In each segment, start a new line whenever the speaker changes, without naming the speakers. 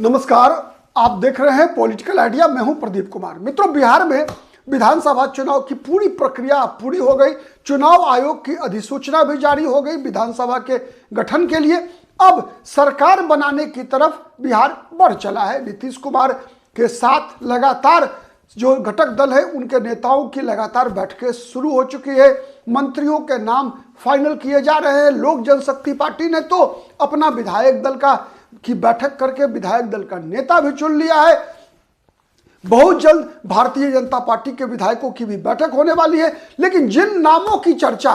नमस्कार, आप देख रहे हैं पॉलिटिकल आइडिया। मैं हूं प्रदीप कुमार। मित्रों, बिहार में विधानसभा चुनाव की पूरी प्रक्रिया पूरी हो गई। चुनाव आयोग की अधिसूचना भी जारी हो गई विधानसभा के गठन के लिए। अब सरकार बनाने की तरफ बिहार बढ़ चला है। नीतीश कुमार के साथ लगातार जो घटक दल है उनके नेताओं की लगातार बैठकें शुरू हो चुकी है। मंत्रियों के नाम फाइनल किए जा रहे हैं। लोक जनशक्ति पार्टी ने तो अपना विधायक दल की बैठक करके विधायक दल का नेता भी चुन लिया है। बहुत जल्द भारतीय जनता पार्टी के विधायकों की भी बैठक होने वाली है। लेकिन जिन नामों की चर्चा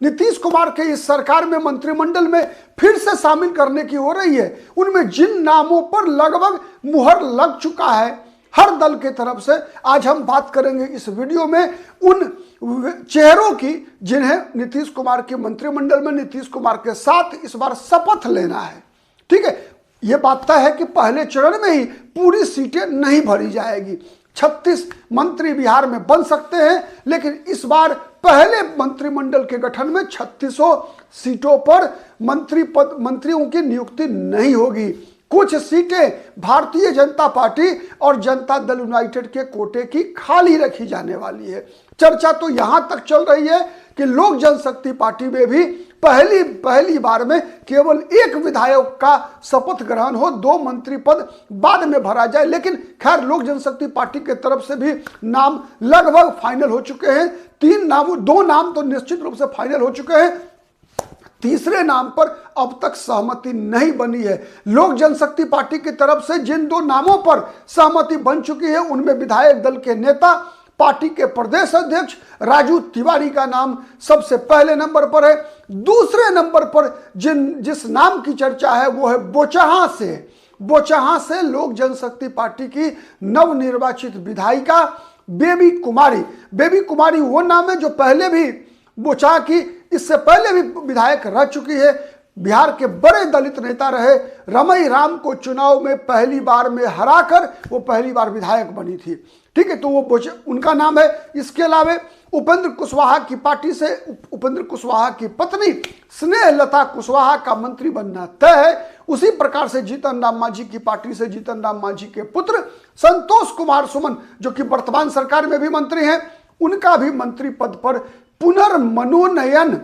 नीतीश कुमार के इस सरकार में मंत्रिमंडल में फिर से शामिल करने की हो रही है, उनमें जिन नामों पर लगभग मुहर लग चुका है हर दल के तरफ से, आज हम बात करेंगे इस वीडियो में उन चेहरों की जिन्हें नीतीश कुमार के मंत्रिमंडल में नीतीश कुमार के साथ इस बार शपथ लेना है। ठीक है, यह बात तय है कि पहले चरण में ही पूरी सीटें नहीं भरी जाएगी। 36 मंत्री बिहार में बन सकते हैं, लेकिन इस बार पहले मंत्रिमंडल के गठन में 36 सीटों पर मंत्रियों की नियुक्ति नहीं होगी। कुछ सीटें भारतीय जनता पार्टी और जनता दल यूनाइटेड के कोटे की खाली रखी जाने वाली है। चर्चा तो यहां तक चल रही है कि लोक जनशक्ति पार्टी में भी पहली बार में केवल एक विधायक का शपथ ग्रहण हो, 2 मंत्री पद बाद में भरा जाए। लेकिन खैर, लोक जनशक्ति पार्टी के तरफ से भी नाम लगभग फाइनल हो चुके हैं। 2 नाम तो निश्चित रूप से फाइनल हो चुके हैं। तीसरे नाम पर अब तक सहमति नहीं बनी है। लोक जनशक्ति पार्टी की तरफ से जिन 2 नामों पर सहमति बन चुकी है, उनमें विधायक दल के नेता पार्टी के प्रदेश अध्यक्ष राजू तिवारी का नाम सबसे पहले नंबर पर है। दूसरे नंबर पर जिस नाम की चर्चा है वो है बोचहां से लोक जनशक्ति पार्टी की नवनिर्वाचित विधायिका बेबी कुमारी वो नाम है जो पहले भी बोचहां की इससे पहले भी विधायक रह चुकी है। बिहार के बड़े दलित नेता रहे रमई राम को चुनाव में पहली बार में हराकर वो पहली बार विधायक बनी थी। ठीक है, तो वो उनका नाम है। इसके अलावा उपेंद्र कुशवाहा की पार्टी से उपेंद्र कुशवाहा की पत्नी स्नेहलता कुशवाहा का मंत्री बनना तय है। उसी प्रकार से जीतन राम मांझी की पार्टी से जीतन राम मांझी के पुत्र संतोष कुमार सुमन, जो कि वर्तमान सरकार में भी मंत्री हैं, उनका भी मंत्री पद पर पुनर्मनोनयन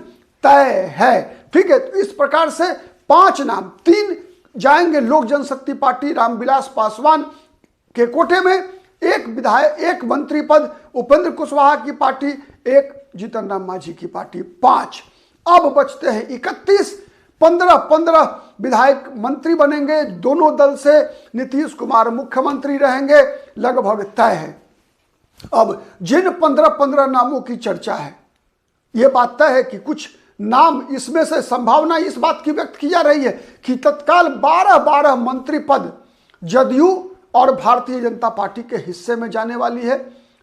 तय है। ठीक है, तो इस प्रकार से 5 नाम, 3 जाएंगे लोक जनशक्ति पार्टी रामविलास पासवान के कोटे में, एक मंत्री पद उपेंद्र कुशवाहा की पार्टी, एक जीतन राम मांझी की पार्टी, 5। अब बचते हैं 31। 15 विधायक मंत्री बनेंगे। दोनों दल से नीतीश कुमार मुख्यमंत्री रहेंगे, लगभग तय है। अब जिन 15 नामों की चर्चा है, यह बात तय है कि कुछ नाम इसमें से संभावना इस बात की व्यक्त की जा रही है कि तत्काल 12 मंत्री पद जदयू और भारतीय जनता पार्टी के हिस्से में जाने वाली है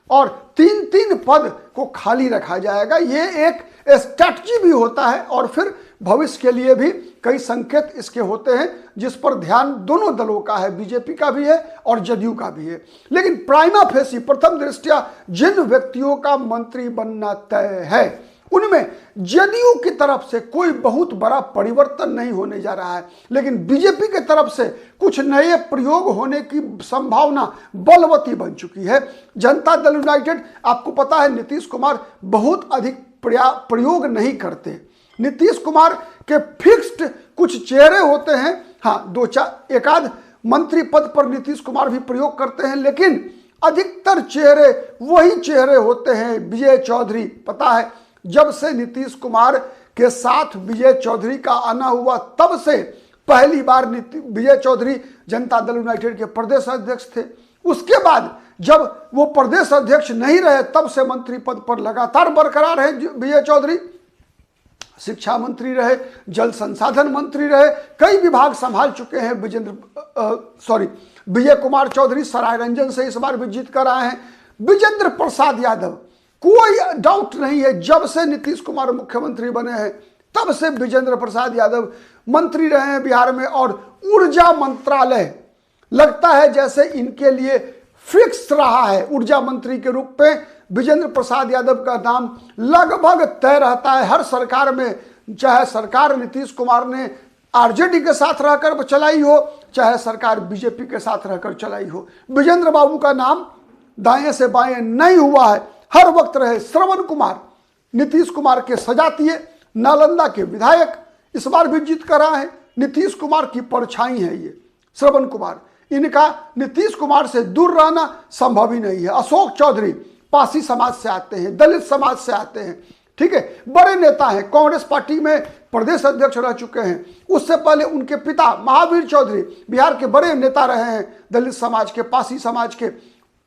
और 3 पद को खाली रखा जाएगा। ये एक स्ट्रैटेजी भी होता है और फिर भविष्य के लिए भी कई संकेत इसके होते हैं, जिस पर ध्यान दोनों दलों का है, बीजेपी का भी है और जदयू का भी है। लेकिन प्राइमा फेसी प्रथम दृष्टया जिन व्यक्तियों का मंत्री बनना तय है, उनमें जदयू की तरफ से कोई बहुत बड़ा परिवर्तन नहीं होने जा रहा है, लेकिन बीजेपी की तरफ से कुछ नए प्रयोग होने की संभावना बलवती बन चुकी है। जनता दल यूनाइटेड, आपको पता है नीतीश कुमार बहुत अधिक प्रयोग नहीं करते। नीतीश कुमार के फिक्स्ड कुछ चेहरे होते हैं। हाँ, 1 मंत्री पद पर नीतीश कुमार भी प्रयोग करते हैं, लेकिन अधिकतर चेहरे वही चेहरे होते हैं। विजय चौधरी, पता है जब से नीतीश कुमार के साथ विजय चौधरी का आना हुआ, तब से पहली बार विजय चौधरी जनता दल यूनाइटेड के प्रदेश अध्यक्ष थे। उसके बाद जब वो प्रदेश अध्यक्ष नहीं रहे, तब से मंत्री पद पर लगातार बरकरार है विजय चौधरी। शिक्षा मंत्री रहे, जल संसाधन मंत्री रहे, कई विभाग संभाल चुके हैं विजय कुमार चौधरी। सरायरंजन से इस बार भी जीत कर आए हैं। विजेंद्र प्रसाद यादव, कोई डाउट नहीं है, जब से नीतीश कुमार मुख्यमंत्री बने हैं तब से विजेंद्र प्रसाद यादव मंत्री रहे हैं बिहार में। और ऊर्जा मंत्रालय लगता है जैसे इनके लिए फिक्स रहा है। ऊर्जा मंत्री के रूप में विजेंद्र प्रसाद यादव का नाम लगभग तय रहता है हर सरकार में, चाहे सरकार नीतीश कुमार ने आरजेडी के साथ रहकर चलाई हो, चाहे सरकार बीजेपी के साथ रहकर चलाई हो, विजेंद्र बाबू का नाम दाएं से बाएं नहीं हुआ है। हर वक्त रहे श्रवण कुमार, नीतीश कुमार के सजातीय, नालंदा के विधायक, इस बार भी जीत कर आए हैं। नीतीश कुमार की परछाई है ये श्रवण कुमार, इनका नीतीश कुमार से दूर रहना संभव ही नहीं है। अशोक चौधरी पासी समाज से आते हैं, दलित समाज से आते हैं, ठीक है, बड़े नेता हैं, कांग्रेस पार्टी में प्रदेश अध्यक्ष रह चुके हैं। उससे पहले उनके पिता महावीर चौधरी बिहार के बड़े नेता रहे हैं, दलित समाज के, पासी समाज के।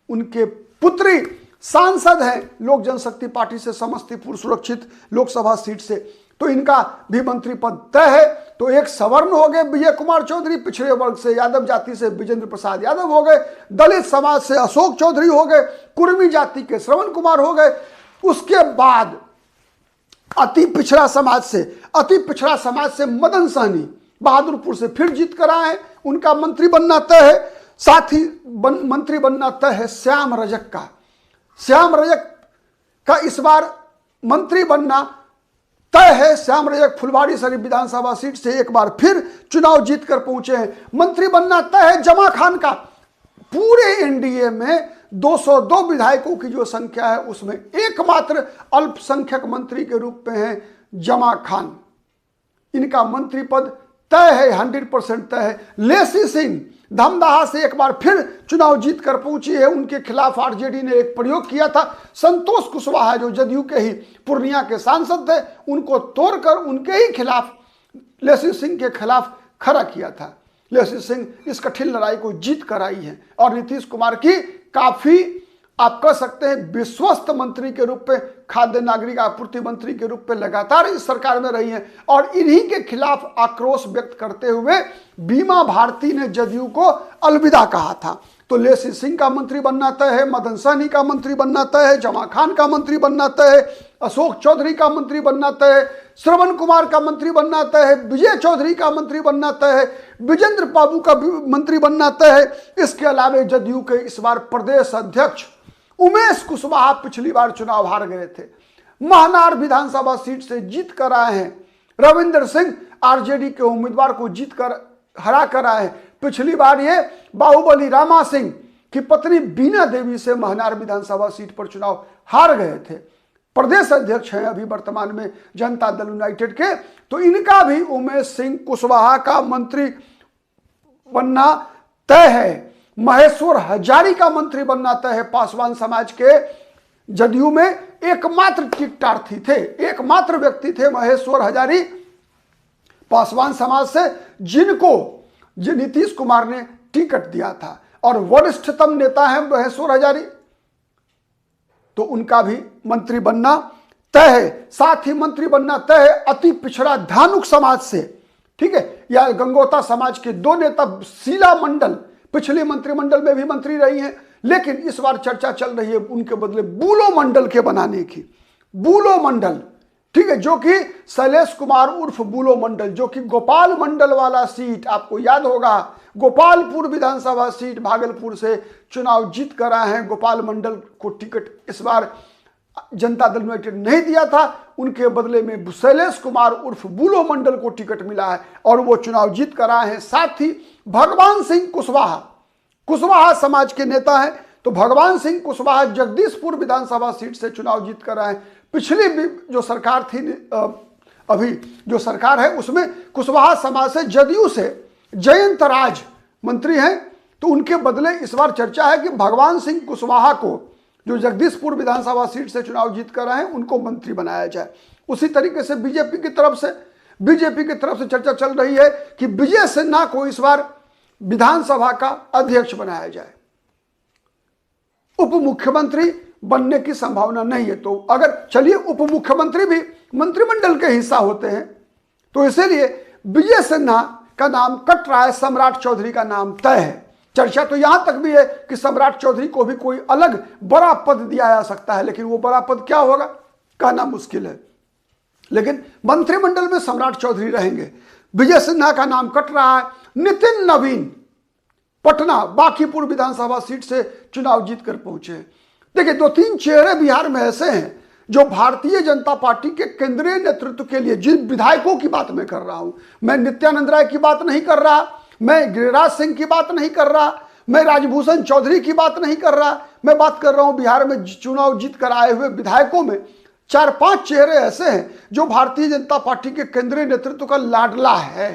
उनके पुत्री सांसद हैं लोक जनशक्ति पार्टी से, समस्तीपुर सुरक्षित लोकसभा सीट से, तो इनका भी मंत्री पद तय है। तो एक सवर्ण हो गए विजय कुमार चौधरी, पिछड़े वर्ग से यादव जाति से विजेंद्र प्रसाद यादव हो गए, दलित समाज से अशोक चौधरी हो गए, कुर्मी जाति के श्रवण कुमार हो गए। उसके बाद अति पिछड़ा समाज से मदन सहनी बहादुरपुर से फिर जीत कर आए, उनका मंत्री बनना तय है। साथ ही मंत्री बनना तय है श्याम रजक का। श्याम रजक का इस बार मंत्री बनना तय है। श्याम रजक फुलवाड़ी शरीफ विधानसभा सीट से एक बार फिर चुनाव जीत कर पहुंचे हैं। मंत्री बनना तय है जमा खान का। पूरे एनडीए में 202 विधायकों की जो संख्या है उसमें एकमात्र अल्पसंख्यक मंत्री के रूप में है जमा खान। इनका मंत्री पद तय है, 100% तय है। लेसी सिंह धमदाहा से एक बार फिर चुनाव जीत कर पहुंची है। उनके खिलाफ आरजेडी ने एक प्रयोग किया था। संतोष कुशवाहा जो जदयू के ही पूर्णिया के सांसद थे, उनको तोड़कर उनके ही खिलाफ लेसी सिंह के खिलाफ खड़ा किया था। लेसी सिंह इस कठिन लड़ाई को जीत कर आई है और नीतीश कुमार की काफी, आप कह सकते हैं, विश्वस्त मंत्री के रूप में, खाद्य नागरिक आपूर्ति मंत्री के रूप में लगातार इस सरकार में रही हैं। और इन्हीं के खिलाफ आक्रोश व्यक्त करते हुए बीमा भारती ने जदयू को अलविदा कहा था। तो लेसी सिंह का मंत्री बनना तय है, मदन सहनी का मंत्री बनना तय है, जमा खान का मंत्री बनना तय है, अशोक चौधरी का मंत्री बनना तय है, श्रवण कुमार का मंत्री बनना तय है, विजय चौधरी का मंत्री बनना तय है, विजेंद्र बाबू का मंत्री बनना तय है। इसके अलावा जदयू के इस बार प्रदेश अध्यक्ष उमेश कुशवाहा पिछली बार चुनाव हार गए थे, महनार विधानसभा सीट से जीत कर आए हैं। रविंद्र सिंह आरजेडी के उम्मीदवार को जीत कर हरा कर आए हैं। पिछली बार ये बाहुबली रामा सिंह की पत्नी बीना देवी से महनार विधानसभा सीट पर चुनाव हार गए थे। प्रदेश अध्यक्ष हैं अभी वर्तमान में जनता दल यूनाइटेड के। तो इनका भी उमेश सिंह कुशवाहा का मंत्री बनना तय है। महेश्वर हजारी का मंत्री बनना तय है। पासवान समाज के जदयू में एकमात्र टिकटार्थी थे, एकमात्र व्यक्ति थे महेश्वर हजारी पासवान समाज से, जिनको नीतीश कुमार ने टिकट दिया था और वरिष्ठतम नेता है महेश्वर हजारी, तो उनका भी मंत्री बनना तय है। साथ ही मंत्री बनना तय है अति पिछड़ा धानुक समाज से, ठीक है, या गंगोता समाज के दो नेता शीला मंडल पिछले मंत्रिमंडल में भी मंत्री रही हैं, लेकिन इस बार चर्चा चल रही है उनके बदले बूलो मंडल के बनाने की। बूलो मंडल, ठीक है, जो कि शैलेश कुमार उर्फ बूलो मंडल, जो कि गोपाल मंडल वाला सीट, आपको याद होगा गोपालपुर विधानसभा सीट भागलपुर से चुनाव जीत कर आए हैं। गोपाल मंडल को टिकट इस बार जनता दल यूनाइटेड नहीं दिया था, उनके बदले में शैलेश कुमार उर्फ बूलो मंडल को टिकट मिला है और वो चुनाव जीत कर आए हैं। साथ ही भगवान सिंह कुशवाहा समाज के नेता हैं, तो भगवान सिंह कुशवाहा जगदीशपुर विधानसभा सीट से चुनाव जीत कर आए। पिछली जो सरकार थी, अभी जो सरकार है उसमें कुशवाहा समाज से जदयू से जयंत राज मंत्री हैं, तो उनके बदले इस बार चर्चा है कि भगवान सिंह कुशवाहा को, जो जगदीशपुर विधानसभा सीट से चुनाव जीत कर आए हैं, उनको मंत्री बनाया जाए। उसी तरीके से बीजेपी की तरफ से चर्चा चल रही है कि विजय सिन्हा को इस बार विधानसभा का अध्यक्ष बनाया जाए। उप मुख्यमंत्री बनने की संभावना नहीं है, तो अगर चलिए उप मुख्यमंत्री भी मंत्रिमंडल के हिस्सा होते हैं, तो इसीलिए विजय सिन्हा का नाम कट रहा है, सम्राट चौधरी का नाम तय है। चर्चा तो यहां तक भी है कि सम्राट चौधरी को भी कोई अलग बड़ा पद दिया जा सकता है, लेकिन वो बड़ा पद क्या होगा कहना मुश्किल है। लेकिन मंत्रिमंडल में सम्राट चौधरी रहेंगे। विजय सिन्हा का नाम कट रहा है। नितिन नवीन पटना बांकीपुर विधानसभा सीट से चुनाव जीत कर पहुंचे। देखिए, 2-3 चेहरे बिहार में ऐसे हैं जो भारतीय जनता पार्टी के केंद्रीय नेतृत्व के लिए, जिन विधायकों की बात मैं कर रहा हूं, मैं नित्यानंद राय की बात नहीं कर रहा, मैं गिरिराज सिंह की बात नहीं कर रहा, मैं राजभूषण चौधरी की बात नहीं कर रहा, मैं बात कर रहा हूं बिहार में चुनाव जीत कर आए हुए विधायकों में 4-5 चेहरे ऐसे हैं जो भारतीय जनता पार्टी के केंद्रीय नेतृत्व का लाडला है।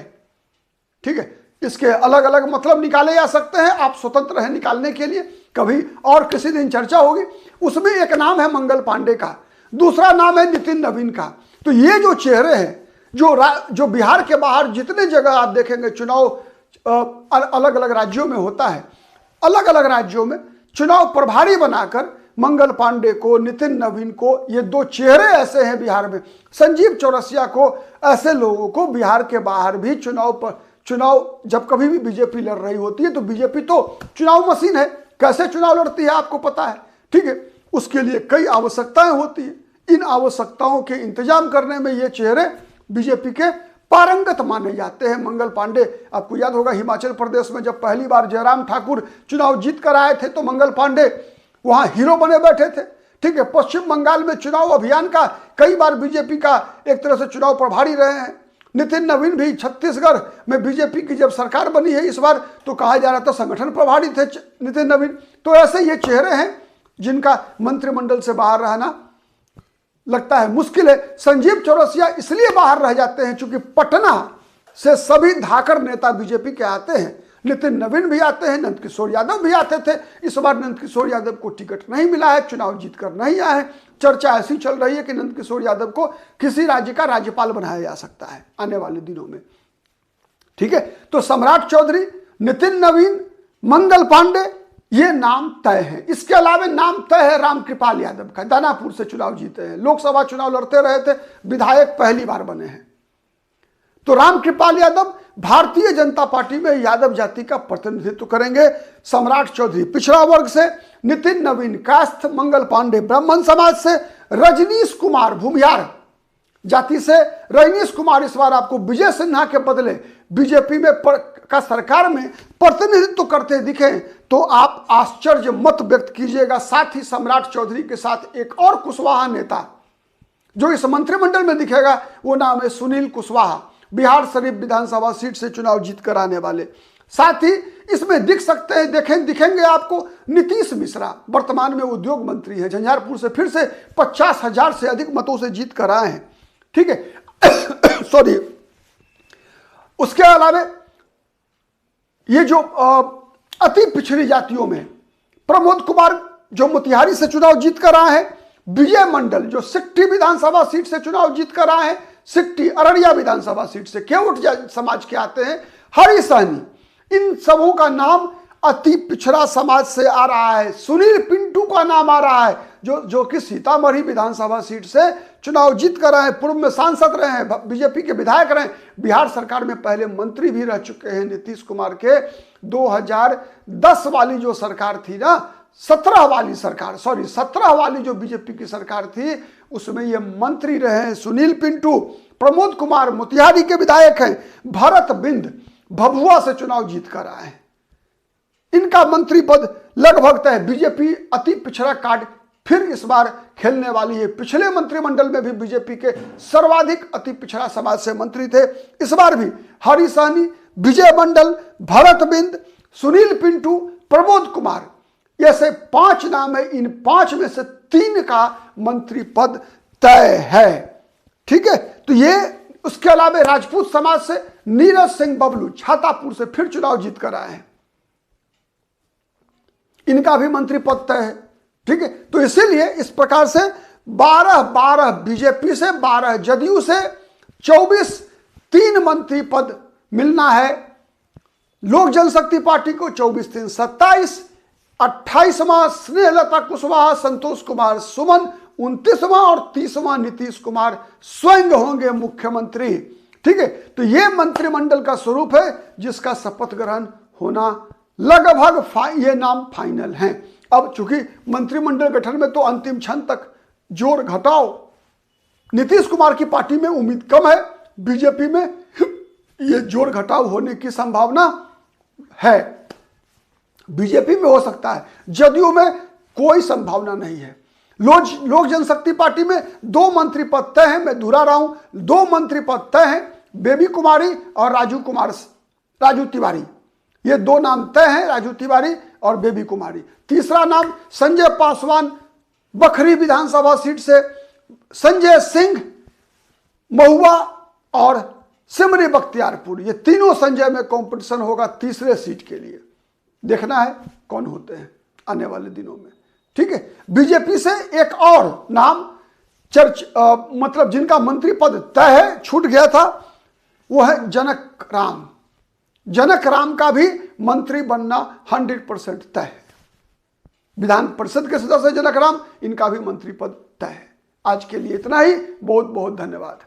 ठीक है, इसके अलग अलग मतलब निकाले जा सकते हैं, आप स्वतंत्र हैं निकालने के लिए, कभी और किसी दिन चर्चा होगी। उसमें एक नाम है मंगल पांडे का, दूसरा नाम है नितिन नवीन का। तो ये जो चेहरे हैं जो बिहार के बाहर जितने जगह आप देखेंगे चुनाव अलग अलग राज्यों में होता है, अलग अलग राज्यों में चुनाव प्रभारी बनाकर मंगल पांडे को, नितिन नवीन को, ये 2 चेहरे ऐसे हैं बिहार में, संजीव चौरसिया को, ऐसे लोगों को बिहार के बाहर भी चुनाव जब कभी भी बीजेपी लड़ रही होती है, तो बीजेपी तो चुनाव मशीन है, कैसे चुनाव लड़ती है आपको पता है। ठीक है, उसके लिए कई आवश्यकताएं होती है, इन आवश्यकताओं के इंतजाम करने में ये चेहरे बीजेपी के पारंगत माने जाते हैं। मंगल पांडे, आपको याद होगा हिमाचल प्रदेश में जब पहली बार जयराम ठाकुर चुनाव जीत कर आए थे तो मंगल पांडे वहां हीरो बने बैठे थे। ठीक है, पश्चिम बंगाल में चुनाव अभियान का कई बार बीजेपी का एक तरह से चुनाव प्रभारी रहे हैं। नितिन नवीन भी छत्तीसगढ़ में बीजेपी की जब सरकार बनी है इस बार, तो कहा जा रहा था संगठन प्रभारी थे नितिन नवीन। तो ऐसे ये चेहरे हैं जिनका मंत्रिमंडल से बाहर रहना लगता है मुश्किल है। संजीव चौरसिया इसलिए बाहर रह जाते हैं क्योंकि पटना से सभी धाकर नेता बीजेपी के आते हैं, नितिन नवीन भी आते हैं, नंदकिशोर यादव भी आते थे। इस बार नंदकिशोर यादव को टिकट नहीं मिला है, चुनाव जीतकर नहीं आए हैं। चर्चा ऐसी चल रही है कि नंदकिशोर यादव को किसी राज्य का राज्यपाल बनाया जा सकता है आने वाले दिनों में। ठीक है, तो सम्राट चौधरी, नितिन नवीन, मंगल पांडे, ये नाम तय है। इसके अलावा नाम तय है रामकृपाल यादव का, दानापुर से चुनाव जीते हैं, लोकसभा चुनाव लड़ते रहे थे, विधायक पहली बार बने हैं। तो रामकृपाल यादव भारतीय जनता पार्टी में यादव जाति का प्रतिनिधित्व करेंगे। सम्राट चौधरी पिछड़ा वर्ग से, नितिन नवीन कास्थ, मंगल पांडे ब्राह्मण समाज से, रजनीश कुमार भूमिहार जाति से। रजनीश कुमार इस बार आपको विजय सिन्हा के बदले बीजेपी में का सरकार में प्रतिनिधित्व करते दिखे तो आप आश्चर्य मत व्यक्त कीजिएगा। साथ ही सम्राट चौधरी के साथ एक और कुशवाहा नेता जो इस मंत्रिमंडल में दिखेगा वो नाम है सुनील कुशवाहा, बिहार शरीफ विधानसभा सीट से चुनाव जीत कर आने वाले। साथ ही इसमें दिख सकते हैं, दिखेंगे आपको नीतीश मिश्रा, वर्तमान में उद्योग मंत्री हैं, झंझारपुर से फिर से 50,000 से अधिक मतों से जीत कर आए हैं। ठीक है सॉरी। उसके अलावा ये जो अति पिछड़ी जातियों में प्रमोद कुमार जो मोतिहारी से चुनाव जीत कर आए हैं, विजय मंडल जो सिक्टी विधानसभा सीट से चुनाव जीत कर आए हैं, सिक्टी अररिया विधानसभा सीट से केवट समाज के आते हैं, हरि सहनी, इन सबों का नाम अति पिछड़ा समाज से आ रहा है। सुनील पिंटू का नाम आ रहा है जो कि सीतामढ़ी विधानसभा सीट से चुनाव जीत कर आए, पूर्व में सांसद रहे हैं, बीजेपी के विधायक रहे, बिहार सरकार में पहले मंत्री भी रह चुके हैं। नीतीश कुमार के 2010 वाली जो सरकार थी ना, 17 वाली जो बीजेपी की सरकार थी उसमें ये मंत्री रहे हैं सुनील पिंटू। प्रमोद कुमार मोतिहारी के विधायक हैं, भरत बिंद भभुआ से चुनाव जीत कर आए हैं, इनका मंत्री पद लगभग तय। बीजेपी अति पिछड़ा कार्ड फिर इस बार खेलने वाली है। पिछले मंत्रिमंडल में भी बीजेपी के सर्वाधिक अति पिछड़ा समाज से मंत्री थे, इस बार भी हरि सहनी, विजय मंडल, भरत बिंद, सुनील पिंटू, प्रमोद कुमार, ऐसे 5 नाम है। इन 5 में से 3 का मंत्री पद तय है। ठीक है, तो ये उसके अलावा राजपूत समाज से नीरज सिंह बबलू छातापुर से फिर चुनाव जीत कर आए हैं, इनका भी मंत्री पद तय है। ठीक है, तो इसीलिए इस प्रकार से 12 बीजेपी से, 12 जदयू से, 24 3 मंत्री पद मिलना है लोक जनशक्ति पार्टी को, 24 3 27, 28वां स्नेहलता कुशवाहा, संतोष कुमार सुमन, 29वां और 30वां नीतीश कुमार स्वयं होंगे मुख्यमंत्री। ठीक है, तो यह मंत्रिमंडल का स्वरूप है जिसका शपथ ग्रहण होना लगभग ये नाम फाइनल हैं। अब चूंकि मंत्रिमंडल गठन में तो अंतिम क्षण तक जोर घटाओ, नीतीश कुमार की पार्टी में उम्मीद कम है, बीजेपी में ये जोर घटाव होने की संभावना है। बीजेपी में हो सकता है, जदयू में कोई संभावना नहीं है। लोक जनशक्ति पार्टी में 2 मंत्री पद तय हैं, मैं दोहरा रहा हूं, 2 मंत्री पद तय हैं, बेबी कुमारी और राजू तिवारी। ये 2 नाम तय हैं, राजू तिवारी और बेबी कुमारी। तीसरा नाम संजय पासवान, बखरी विधानसभा सीट से, संजय सिंह महुआ और सिमरी बख्तियारपुर, ये तीनों संजय में कंपटीशन होगा तीसरे सीट के लिए। देखना है कौन होते हैं आने वाले दिनों में, ठीक है। बीजेपी से एक और नाम मतलब जिनका मंत्री पद तय है, छूट गया था, वो है जनक राम। जनक राम का भी मंत्री बनना 100% तय है। विधान परिषद के सदस्य जनक राम, इनका भी मंत्री पद तय है। आज के लिए इतना ही, बहुत बहुत धन्यवाद।